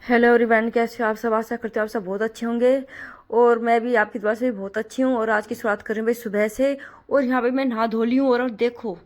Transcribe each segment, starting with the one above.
Hello everyone, कैसे हो आप सब। आशा करते हो आप सब बहुत अच्छे होंगे और मैं भी आपकी दुआ से भी बहुत अच्छी हूँ। और आज की शुरुआत कर रही हूँ भाई सुबह से। और यहाँ पे मैं नहा धो ली हूँ और देखो,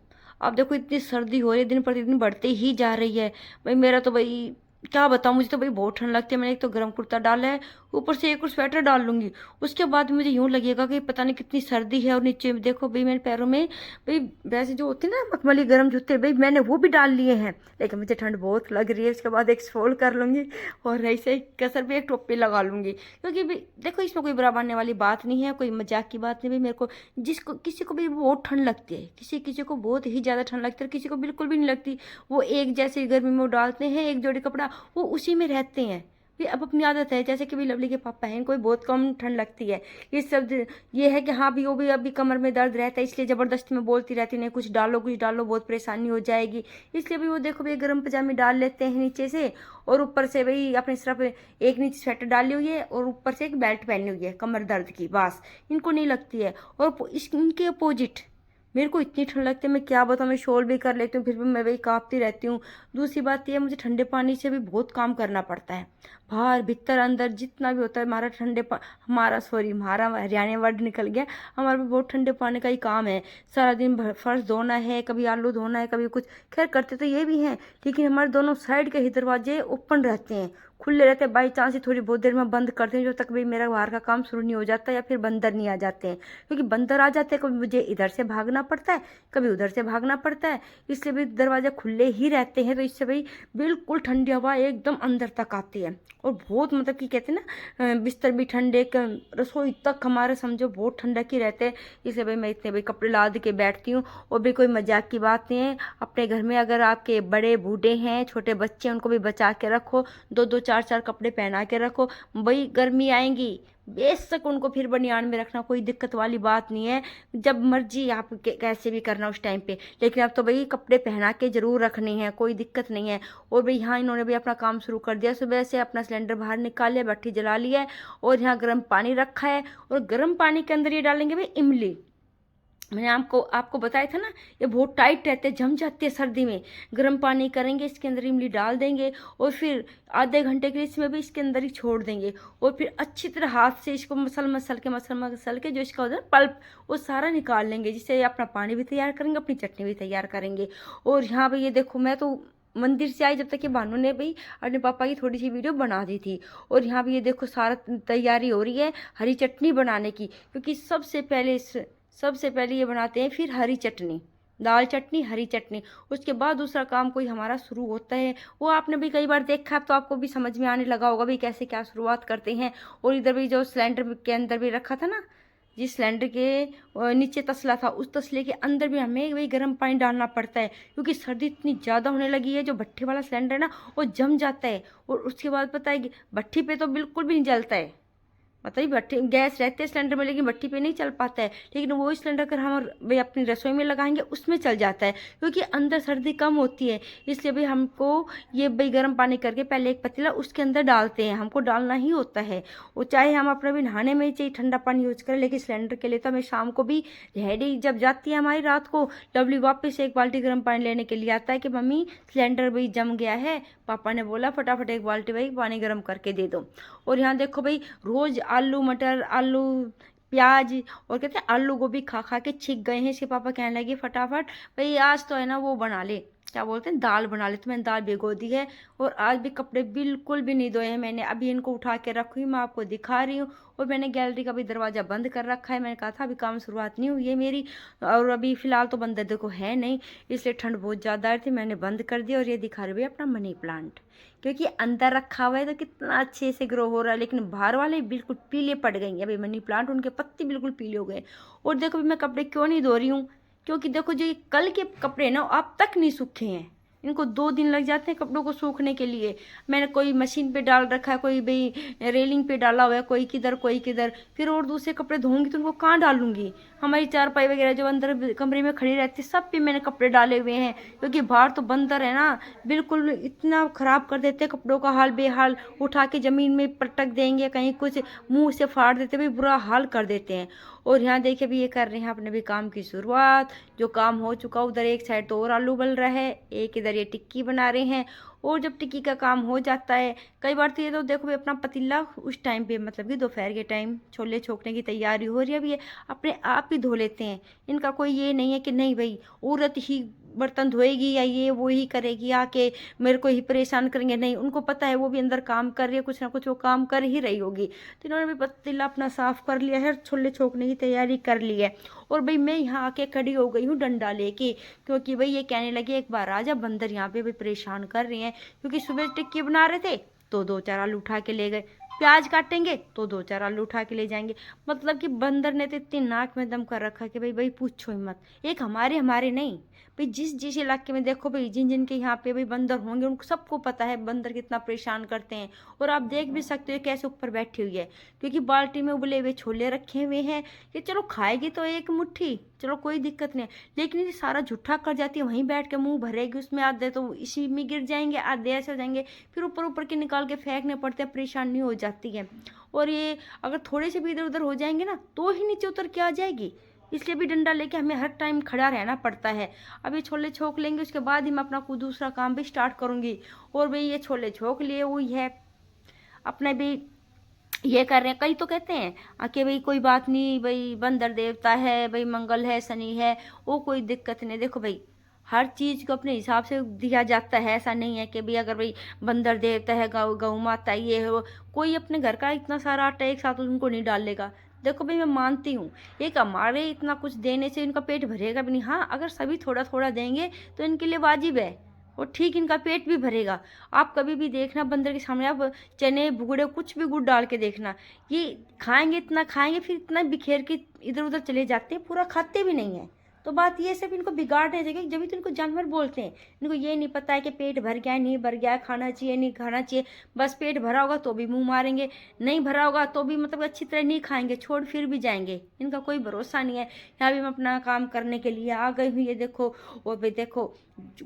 आप देखो इतनी सर्दी हो रही है, दिन प्रतिदिन बढ़ते ही जा रही है। भाई मेरा तो भाई क्या बताऊँ, मुझे तो भाई बहुत ठंड लगती है। मैंने एक तो गर्म कुर्ता डाला है, ऊपर से एक और स्वेटर डाल लूंगी। उसके बाद मुझे यूं लगेगा कि पता नहीं कितनी सर्दी है। और नीचे में देखो भाई मेरे पैरों में भाई वैसे जो होते हैं ना मखमली गर्म जूते, भाई मैंने वो भी डाल लिए हैं, लेकिन मुझे ठंड बहुत लग रही है। उसके बाद एक फोल्ड कर लूंगी और ऐसे ही कसर भी एक टोपी लगा लूंगी, क्योंकि भी देखो इसमें कोई बुरा मानने वाली बात नहीं है, कोई मजाक की बात नहीं। भी मेरे को जिसको किसी को भी बहुत ठंड लगती है, किसी किसी को बहुत ही ज़्यादा ठंड लगती है और किसी को बिल्कुल भी नहीं लगती। वो एक जैसे गर्मी में वो डालते हैं एक जोड़ी कपड़ा, वो उसी में रहते हैं। भी अब अपनी आदत है, जैसे कि भी लवली के पापा हैं, इनको भी बहुत कम ठंड लगती है। ये सब ये है कि हाँ भी वो भी अभी कमर में दर्द रहता है, इसलिए ज़बरदस्ती में बोलती रहती नहीं कुछ डालो बहुत परेशानी हो जाएगी। इसलिए भी वो देखो भाई गर्म पजामे डाल लेते हैं नीचे से, और ऊपर से भाई अपने सिर्फ एक नीचे स्वेटर डाली हुई है और ऊपर से एक बेल्ट पहनी हुई है कमर दर्द की, बस इनको नहीं लगती है। और इनके अपोजिट मेरे को इतनी ठंड लगती है, मैं क्या बताऊँ। मैं शॉल भी कर लेती हूँ, फिर भी मैं वही कांपती रहती हूँ। दूसरी बात यह, मुझे ठंडे पानी से भी बहुत काम करना पड़ता है। बाहर भीतर अंदर जितना भी होता है हमारा हमारा सॉरी हमारा हरियाणा वर्ड निकल गया। हमारा भी बहुत ठंडे पानी का ही काम है। सारा दिन फर्श धोना है, कभी आलू धोना है, कभी कुछ। खैर करते तो ये भी हैं, लेकिन हमारे दोनों साइड के ही दरवाजे ओपन रहते हैं, खुले रहते हैं। बाई चांस ही थोड़ी बहुत देर में बंद करते हैं, जब तक भाई मेरा बाहर का काम शुरू नहीं हो जाता या फिर बंदर नहीं आ जाते हैं। क्योंकि बंदर आ जाते हैं, कभी मुझे इधर से भागना पड़ता है, कभी उधर से भागना पड़ता है। इसलिए भी दरवाजे खुले ही रहते हैं, तो इससे भाई बिल्कुल ठंडी हवा एकदम अंदर तक आती है। और बहुत मतलब कि कहते हैं ना, बिस्तर भी ठंडे, रसोई तक हमारे समझो बहुत ठंडक ही रहते हैं। इसलिए भाई मैं इतने भाई कपड़े लाद के बैठती हूँ। और भी कोई मजाक की बात नहीं है। अपने घर में अगर आपके बड़े बूढ़े हैं, छोटे बच्चे हैं, उनको भी बचा के रखो, दो दो चार चार कपड़े पहना के रखो। भाई गर्मी आएंगी, बेशक उनको फिर बनियान में रखना, कोई दिक्कत वाली बात नहीं है। जब मर्जी आप कैसे भी करना उस टाइम पे, लेकिन अब तो भाई कपड़े पहना के जरूर रखने हैं, कोई दिक्कत नहीं है। और भाई यहाँ इन्होंने भी अपना काम शुरू कर दिया, सुबह से अपना सिलेंडर बाहर निकाल लिया, भट्टी जला लिया है और यहाँ गर्म पानी रखा है। और गर्म पानी के अंदर ये डालेंगे भाई इमली। मैंने आपको आपको बताया था ना, ये बहुत टाइट रहते हैं, जम जाते हैं सर्दी में। गर्म पानी करेंगे, इसके अंदर इमली डाल देंगे और फिर आधे घंटे के लिए इसमें भी इसके अंदर ही छोड़ देंगे। और फिर अच्छी तरह हाथ से इसको मसल के जो इसका होता है पल्प, वो सारा निकाल लेंगे, जिससे अपना पानी भी तैयार करेंगे, अपनी चटनी भी तैयार करेंगे। और यहाँ पे ये देखो, मैं तो मंदिर से आई जब तक कि भानु ने भाई अपने पापा की थोड़ी सी वीडियो बना दी थी। और यहाँ पे ये देखो सारा तैयारी हो रही है हरी चटनी बनाने की, क्योंकि सबसे पहले ये बनाते हैं, फिर हरी चटनी, दाल चटनी हरी चटनी। उसके बाद दूसरा काम कोई हमारा शुरू होता है। वो आपने भी कई बार देखा है, तो आपको भी समझ में आने लगा होगा भी कैसे क्या शुरुआत करते हैं। और इधर भी जो सिलेंडर के अंदर भी रखा था ना, जिस सिलेंडर के नीचे तसला था, उस तसले के अंदर भी हमें वही गर्म पानी डालना पड़ता है, क्योंकि सर्दी इतनी ज़्यादा होने लगी है। जो भट्ठी वाला सिलेंडर है ना, वो जम जाता है। और उसके बाद पता है भट्ठी पे तो बिल्कुल भी नहीं जलता है। मतलब भट्टी गैस रहते हैं सिलेंडर में, लेकिन भट्टी पे नहीं चल पाता है। लेकिन वो सिलेंडर अगर हम भाई अपनी रसोई में लगाएंगे, उसमें चल जाता है, क्योंकि अंदर सर्दी कम होती है। इसलिए भाई हमको ये भाई गर्म पानी करके पहले एक पतीला उसके अंदर डालते हैं, हमको डालना ही होता है। वो चाहे हम अपना भी नहाने में ही चाहिए ठंडा पानी यूज करें, लेकिन सिलेंडर के लिए तो हमें शाम को भी रेडी जब जाती है हमारी रात को, लवली वापस एक बाल्टी गर्म पानी लेने के लिए आता है कि मम्मी सिलेंडर भाई जम गया है, पापा ने बोला फटाफट एक बाल्टी भाई पानी गर्म करके दे दो। और यहाँ देखो भाई रोज आलू मटर, आलू प्याज और कहते हैं आलू गोभी खा खा के छिक गए हैं। इसके पापा कहने लगे फटाफट भाई आज तो है ना वो बना ले, क्या बोलते हैं, दाल बना ले। तो मैंने दाल भिगो दी है। और आज भी कपड़े बिल्कुल भी नहीं धोए हैं मैंने, अभी इनको उठा के रखी, मैं आपको दिखा रही हूँ। और मैंने गैलरी का भी दरवाजा बंद कर रखा है, मैंने कहा था अभी काम शुरुआत नहीं हुई है मेरी, और अभी फिलहाल तो बंदर देखो है नहीं, इसलिए ठंड बहुत ज़्यादा थी, मैंने बंद कर दिया। और ये दिखा रही है अपना मनी प्लांट, क्योंकि अंदर रखा हुआ है तो कितना अच्छे से ग्रो हो रहा है, लेकिन बाहर वाले बिल्कुल पीले पड़ गए हैं अभी मनी प्लांट, उनके पत्ते बिल्कुल पीले हो गए। और देखो भी मैं कपड़े क्यों नहीं धो रही हूँ, क्योंकि देखो जो ये कल के कपड़े ना अब तक नहीं सूखे हैं, इनको 2 दिन लग जाते हैं कपड़ों को सूखने के लिए। मैंने कोई मशीन पे डाल रखा है, कोई भाई रेलिंग पे डाला हुआ है, कोई किधर कोई किधर, फिर और दूसरे कपड़े धोऊंगी तो उनको कहाँ डालूंगी। हमारी चारपाई वगैरह जो अंदर कमरे में खड़ी रहती है, सब पे मैंने कपड़े डाले हुए हैं, क्योंकि बाहर तो बंदर है ना, बिल्कुल इतना खराब कर देते हैं कपड़ों का हाल बेहाल, उठा के जमीन में पटक देंगे, कहीं कुछ मुंह से फाड़ देते, भी बुरा हाल कर देते हैं। और यहाँ देखिए भी ये कर रहे हैं अपने भी काम की शुरुआत। जो काम हो चुका उधर एक साइड तो और आलू उबल रहा है, एक इधर ये टिक्की बना रहे हैं। और जब टिक्की का काम हो जाता है, कई बार तो ये तो देखो भाई अपना पतीला उस टाइम पे मतलब कि दोपहर के टाइम छोले छोकने की तैयारी हो रही है, अभी ये अपने आप ही धो लेते हैं। इनका कोई ये नहीं है कि नहीं भाई औरत ही बर्तन धोएगी या ये वो ही करेगी आके मेरे को ही परेशान करेंगे, नहीं, उनको पता है वो भी अंदर काम कर रही है, कुछ ना कुछ वो काम कर ही रही होगी। तो इन्होंने भी पतीला अपना साफ कर लिया है, छोले छोकने की तैयारी कर ली है। और भाई मैं यहाँ आके खड़ी हो गई हूँ डंडा लेके, क्योंकि भाई ये कहने लगे एक बार आजा, बंदर यहाँ पे भी परेशान कर रहे हैं। क्योंकि सुबह टिक्की बना रहे थे तो 2-4 आलू उठा के ले गए, प्याज काटेंगे तो 2-4 आलू उठा के ले जाएंगे। मतलब कि बंदर ने तो इतनी नाक में दम कर रखा कि भाई भाई पूछो ही मत। एक हमारे हमारे नहीं भाई, जिस जिस इलाके में देखो भाई, जिन जिन के यहाँ पे भाई बंदर होंगे उनको सबको पता है बंदर कितना परेशान करते हैं। और आप देख भी सकते हो कैसे ऊपर बैठी हुई है, क्योंकि बाल्टी में उबले हुए छोले रखे हुए हैं कि चलो खाएगी तो एक मुट्ठी, चलो कोई दिक्कत नहीं, लेकिन ये सारा झूठा कर जाती है, वहीं बैठ के मुंह भरेगी उसमें, आधे तो इसी में गिर जाएंगे, आधे ऐसे हो जाएंगे, फिर ऊपर ऊपर के निकाल के फेंकने पड़ते हैं, परेशानी हो जाती है। और ये अगर थोड़े से भी इधर उधर हो जाएंगे ना तो ही नीचे उतर के आ जाएगी, इसलिए भी डंडा लेके हमें हर टाइम खड़ा रहना पड़ता है। अब ये छोले छोक लेंगे उसके बाद ही मैं अपना कोई दूसरा काम भी स्टार्ट करूंगी। और भाई ये छोले छोक लिए हुई है अपने भी ये कर रहे हैं। कई तो कहते हैं कि भाई कोई बात नहीं, भाई बंदर देवता है, भाई मंगल है, शनि है, वो कोई दिक्कत नहीं। देखो भाई हर चीज को अपने हिसाब से दिया जाता है, ऐसा नहीं है कि भाई अगर भाई बंदर देवता है, गौ गौ माता ये है वो, कोई अपने घर का इतना सारा आटा एक साथ उनको नहीं डालेगा। देखो भाई मैं मानती हूँ एक हमारे इतना कुछ देने से इनका पेट भरेगा भी नहीं, हाँ अगर सभी थोड़ा थोड़ा देंगे तो इनके लिए वाजिब है और ठीक इनका पेट भी भरेगा। आप कभी भी देखना बंदर के सामने आप चने भुगड़े कुछ भी गुड़ डाल के देखना, ये खाएंगे इतना खाएंगे फिर इतना बिखेर के इधर उधर चले जाते हैं, पूरा खाते भी नहीं है। तो बात ये सिर्फ इनको बिगाड़ने जगह, जब तो इनको जानवर बोलते हैं। इनको ये नहीं पता है कि पेट भर गया है नहीं भर गया है, खाना चाहिए नहीं खाना चाहिए। बस पेट भरा होगा तो भी मुंह मारेंगे, नहीं भरा होगा तो भी मतलब अच्छी तरह नहीं खाएंगे, छोड़ फिर भी जाएंगे, इनका कोई भरोसा नहीं है। यहाँ भी मैं अपना काम करने के लिए आ गई हूँ, ये देखो। और भाई देखो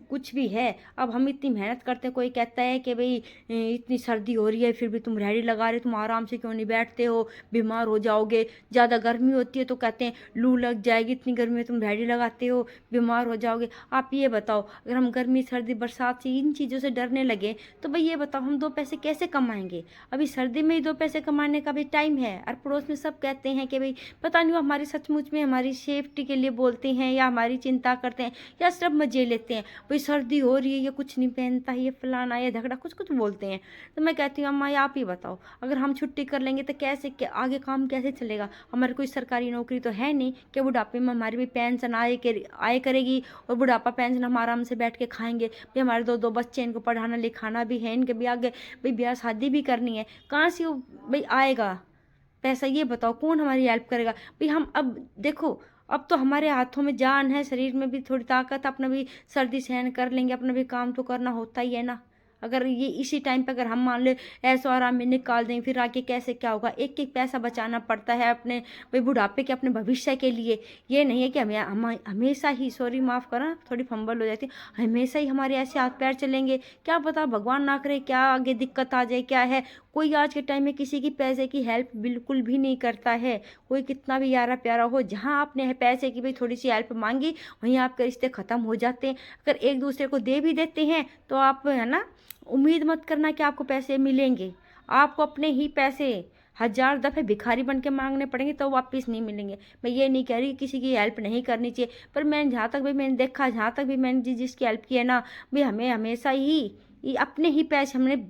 कुछ भी है, अब हम इतनी मेहनत करते हैं, कोई कहता है कि भाई इतनी सर्दी हो रही है फिर भी तुम रेडी लगा रहे, तुम आराम से क्यों नहीं बैठते हो, बीमार हो जाओगे। ज़्यादा गर्मी होती है तो कहते हैं लू लग जाएगी, इतनी गर्मी में तुम रेडी लगाते हो बीमार हो जाओगे। आप ये बताओ अगर हम गर्मी सर्दी बरसात से इन चीज़ों से डरने लगे तो भाई ये बताओ हम 2 पैसे कैसे कमाएंगे। अभी सर्दी में ही 2 पैसे कमाने का भी टाइम है, और पड़ोस में सब कहते हैं कि भाई पता नहीं वो हमारी सचमुच में हमारी सेफ्टी के लिए बोलते हैं या हमारी चिंता करते हैं या सिर्फ मजे लेते हैं। भाई सर्दी हो रही है ये कुछ नहीं पहनता, ये फलाना ये झगड़ा कुछ कुछ बोलते हैं। तो मैं कहती हूँ अम्मा आप ही बताओ अगर हम छुट्टी कर लेंगे तो कैसे आगे काम कैसे चलेगा। हमारी कोई सरकारी नौकरी तो है नहीं कि बुढ़ापे में हमारी भी पेंशन आए करेगी और बुढ़ापा पेंशन हम आराम से बैठ के खाएंगे। भाई हमारे 2-2 बच्चे, इनको पढ़ाना लिखाना भी है, इनके भी आगे भाई ब्याह शादी भी करनी है, कहाँ से वो भाई आएगा पैसा, ये बताओ कौन हमारी हेल्प करेगा। भाई हम अब देखो अब तो हमारे हाथों में जान है, शरीर में भी थोड़ी ताकत, अपना भी सर्दी सहन कर लेंगे, अपना भी काम तो करना होता ही है ना। अगर ये इसी टाइम पे अगर हम मान ले ऐसो आराम में निकाल देंगे फिर आगे कैसे क्या होगा। एक एक पैसा बचाना पड़ता है अपने भाई बुढ़ापे के, अपने भविष्य के लिए। ये नहीं है कि हमें हमेशा ही, सॉरी माफ़ करना थोड़ी फंबल हो जाती है, हमेशा ही हमारे ऐसे हाथ पैर चलेंगे, क्या पता भगवान ना करे क्या आगे दिक्कत आ जाए क्या है। कोई आज के टाइम में किसी की पैसे की हेल्प बिल्कुल भी नहीं करता है, कोई कितना भी यारा प्यारा हो। जहाँ आपने पैसे की भाई थोड़ी सी हेल्प मांगी वहीं आपके रिश्ते ख़त्म हो जाते हैं। अगर एक दूसरे को दे भी देते हैं तो आप है ना उम्मीद मत करना कि आपको पैसे मिलेंगे, आपको अपने ही पैसे 1000 दफ़े भिखारी बन के मांगने पड़ेंगे तो वापस नहीं मिलेंगे। मैं ये नहीं कह रही किसी की हेल्प नहीं करनी चाहिए, पर मैंने जहाँ तक भी मैंने देखा, जहाँ तक भी मैंने जिसकी हेल्प की है ना भाई, हमें हमेशा ही अपने ही पैसे, हमने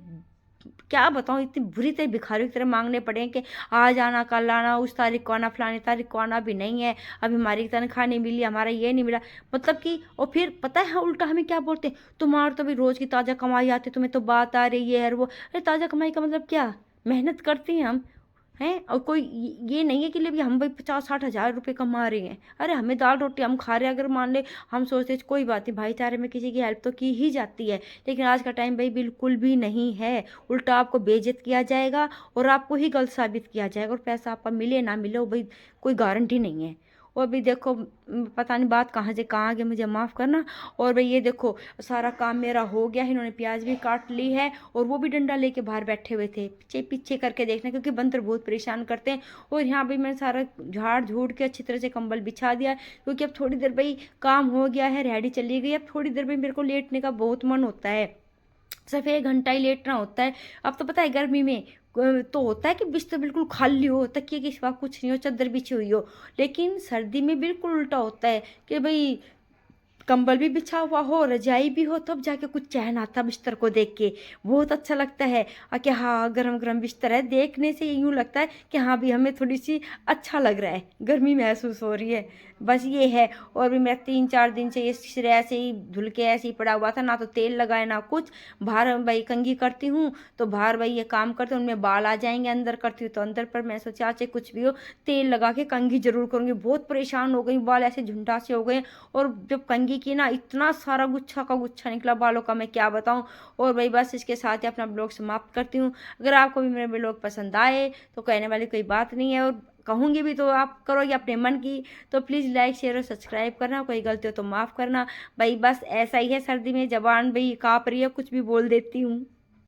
क्या बताऊँ इतनी बुरी तरह भिखारी की तरह मांगने पड़े कि आज आना कल आना, उस तारीख को आना फलानी तारीख को आना भी नहीं है, अभी हमारी तनख्वाह नहीं मिली, हमारा ये नहीं मिला। मतलब कि और फिर पता है उल्टा हमें क्या बोलते हैं, तुम्हारा तो भी रोज़ की ताज़ा कमाई आती, तुम्हें तो बात आ रही है वो। अरे ताज़ा कमाई का मतलब क्या, मेहनत करते हैं हम हैं, और कोई ये नहीं है कि ले भी हम भाई 50-60 हज़ार रुपये कमा रहे हैं। अरे हमें दाल रोटी हम खा रहे हैं, अगर मान ले हम सोचते कोई बात नहीं भाईचारे में किसी की हेल्प तो की ही जाती है, लेकिन आज का टाइम भाई बिल्कुल भी नहीं है। उल्टा आपको बेइज्जत किया जाएगा और आपको ही गलत साबित किया जाएगा, और पैसा आपका मिले ना मिले वो भाई कोई गारंटी नहीं है। और भी देखो पता नहीं बात कहाँ से कहाँ आ गई, मुझे माफ़ करना। और भाई ये देखो सारा काम मेरा हो गया है, इन्होंने प्याज भी काट ली है और वो भी डंडा लेके बाहर बैठे हुए थे, पीछे पीछे करके देखना क्योंकि बंदर बहुत परेशान करते हैं। और यहाँ भाई मैंने सारा झाड़ झूड़ के अच्छी तरह से कंबल बिछा दिया क्योंकि अब थोड़ी देर भाई काम हो गया है, रेडी चली गई, अब थोड़ी देर भाई मेरे को लेटने का बहुत मन होता है। सिर्फ 1 घंटा ही लेटना होता है। अब तो पता है गर्मी में तो होता है कि बिस्तर बिल्कुल खाली हो, तकिए के सिवा कुछ नहीं हो, चादर बिछी हुई हो। लेकिन सर्दी में बिल्कुल उल्टा होता है कि भई कंबल भी बिछा हुआ हो, रजाई भी हो, तब जाके कुछ चैन आता बिस्तर को देख के। बहुत अच्छा लगता है कि हाँ, गरम-गरम बिस्तर है, देखने से यूँ लगता है कि हाँ भी हमें थोड़ी-सी अच्छा लग रहा है, गर्मी महसूस हो रही है। बस ये है। और भी मेरा 3-4 दिन से ये सिर ऐसे ही धुल के ऐसे ही पड़ा हुआ था, ना तो तेल लगाया ना कुछ। बाहर भई कंघी करती हूँ, तो बाहर भई ये काम करती हूँ, उनमें बाल आ जाएँगे, अंदर करती हूँ तो अंदर, पर मैं सोचा चाहे कुछ भी हो, तेल लगा के कंघी ज़रूर करूँगी। बहुत परेशान हो गई, बाल ऐसे झुंडा से हो गए। और जब कंघी की ना, इतना सारा गुच्छा का गुच्छा निकला बालों का, मैं क्या बताऊँ। और भाई बस इसके साथ ही अपना ब्लॉग समाप्त करती हूँ। अगर आपको भी मेरे ब्लॉग पसंद आए तो कहने वाली कोई बात नहीं है, और कहूँगी भी तो आप करोगे अपने मन की। तो प्लीज़ लाइक शेयर और सब्सक्राइब करना, कोई गलती हो तो माफ़ करना। भाई बस ऐसा ही है, सर्दी में ज़बान भाई काँप रही है, कुछ भी बोल देती हूँ।